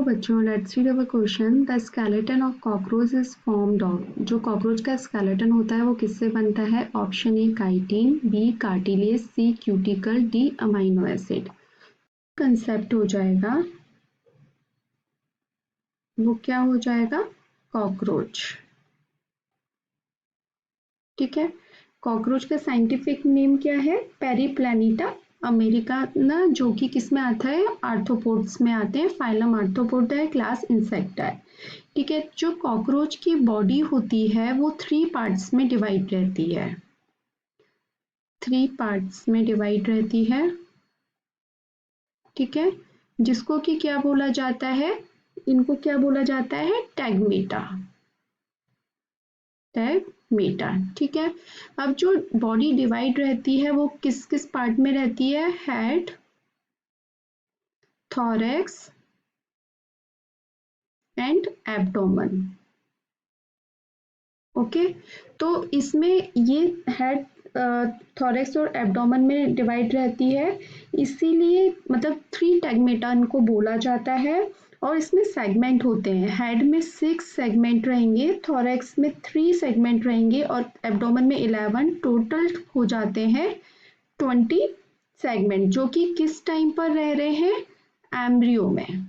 Hello बच्चों, let's read our question. The skeleton of cockroach is formed of. जो cockroach का skeleton होता है वो किससे बनता है? Option A chitin, B cartilage, C cuticle, D amino acid. Concept हो जाएगा, वो क्या हो जाएगा? कॉकरोच। ठीक है, कॉकरोच का साइंटिफिक नेम क्या है? पेरिप्लैनेटा अमेरिकाना, जो कि किस में आता है? आर्थ्रोपोड्स में आते हैं। फाइलम आर्थ्रोपोड है, क्लास इंसेक्टा है। ठीक है, जो कॉकरोच की बॉडी होती है वो 3 पार्ट्स में डिवाइड रहती है। 3 पार्ट्स में डिवाइड रहती है। ठीक है, जिसको कि क्या बोला जाता है? इनको क्या बोला जाता है? टैगमेटा। टैगमेटा। ठीक है, अब जो बॉडी डिवाइड रहती है वो किस किस पार्ट में रहती है? Head, thorax and abdomen. Okay, तो इसमें ये हेड, थॉरेक्स और एब्डोमेन में डिवाइड रहती है, इसीलिए मतलब 3 टैगमेटा को बोला जाता है। और इसमें सेगमेंट होते हैं, हेड में 6 सेगमेंट रहेंगे, थॉरेक्स में 3 सेगमेंट रहेंगे और एब्डोमेन में 11। टोटल हो जाते हैं 20 सेगमेंट, जो कि किस टाइम पर रह रहे हैं? एम्ब्रियो में।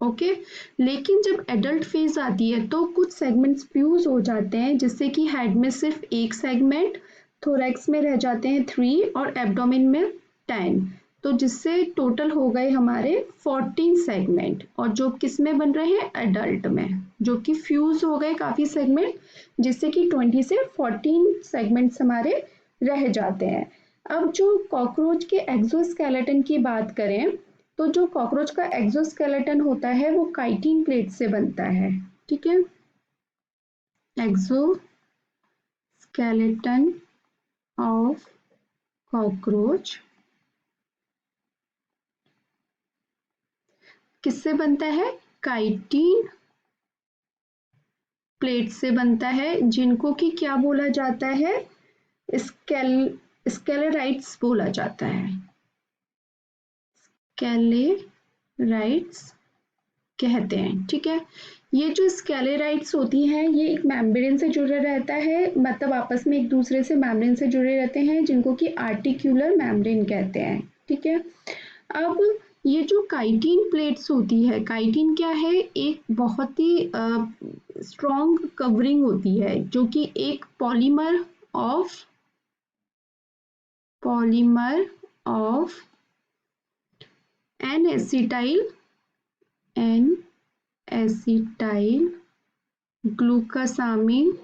ओके, लेकिन जब एडल्ट फेज आती है तो कुछ सेगमेंट्स फ्यूज हो जाते हैं, जिससे कि हेड में सिर्फ 1 सेगमेंट, थोरैक्स में रह जाते हैं 3 और एब्डोमेन में 10। तो जिससे टोटल हो गए हमारे 14 सेगमेंट, और जो किस में बन रहे हैं? एडल्ट में, जो कि फ्यूज हो गए काफी सेगमेंट, जिससे कि 20 से 14 सेगमेंट्स हमारे रह जाते हैं। अब जो कॉकरोच के एक्सोस्केलेटन की बात करें, तो जो कॉकरोच का एक्सोस्केलेटन होता है वो काइटिन प्लेट से बनता है। ठीक है, एक्सोस्केलेटन ऑफ कॉकरोच किससे बनता है? काइटिन प्लेट से बनता है, जिनको कि क्या बोला जाता है? स्केलेराइट्स बोला जाता है। स्केलेराइट्स कहते हैं। ठीक है, ये जो स्केलेराइट्स होती हैं ये एक मेम्ब्रेन से जुड़े रहता है, मतलब आपस में एक दूसरे से मेम्ब्रेन से जुड़े रहते हैं, जिनको कि आर्टिक्यूलर मेम्ब्रेन कहते हैं। ठीक है, अब ये जो काइटिन प्लेट्स होती है, काइटिन क्या है? एक बहुत ही स्ट्रॉन्ग कवरिंग होती है, जो कि एक पॉलीमर ऑफ एन एसिटाइल ग्लूकासामिन।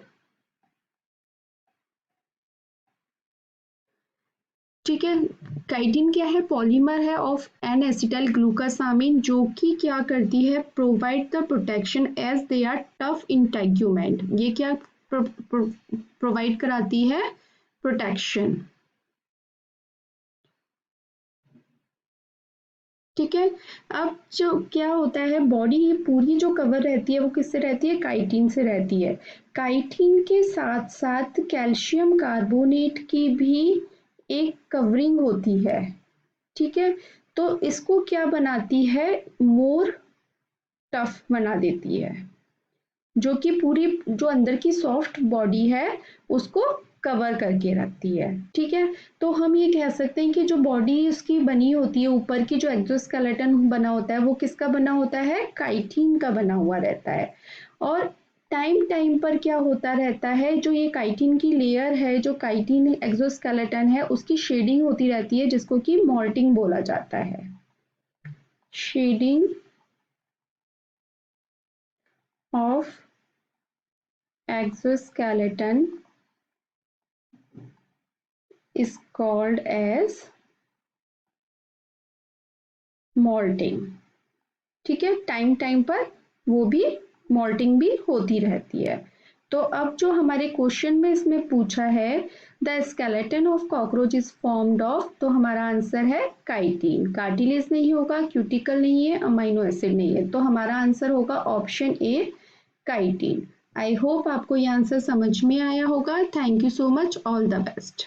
ठीक है, काइटिन क्या है? पॉलीमर है ऑफ एन एसिटाइल ग्लूकासामिन, जो कि क्या करती है? Provide the protection as they are tough integument. ये क्या प्रोवाइड कराती है? प्रोटेक्शन। ठीक है, अब जो क्या होता है, बॉडी ये पूरी जो कवर रहती है वो किससे रहती है? काइटिन से रहती है। काइटिन के साथ साथ कैल्शियम कार्बोनेट की भी एक कवरिंग होती है। ठीक है, तो इसको क्या बनाती है? मोर टफ बना देती है, जो कि पूरी जो अंदर की सॉफ्ट बॉडी है उसको कवर करके रखती है। ठीक है, तो हम ये कह सकते हैं कि जो बॉडी उसकी बनी होती है, ऊपर की जो एक्सोस्केलेटन बना होता है वो किसका बना होता है? काइटिन का बना हुआ रहता है। और टाइम टाइम पर क्या होता रहता है, जो ये काइटिन की लेयर है, जो काइटिन एक्सोस्केलेटन है, उसकी शेडिंग होती रहती है, जिसको कि मॉल्टिंग बोला जाता है। Shedding of exoskeleton is called as molting। ठीक है, टाइम टाइम पर वो भी मॉल्टिंग भी होती रहती है। तो अब जो हमारे क्वेश्चन में इसमें पूछा है, the skeleton of cockroach is formed of, तो हमारा आंसर है काइटिन। कार्टिलेज नहीं होगा, क्यूटिकल नहीं है, अमाइनो एसिड नहीं है, तो हमारा आंसर होगा option A chitin. I hope आपको ये आंसर समझ में आया होगा। Thank you so much, all the best.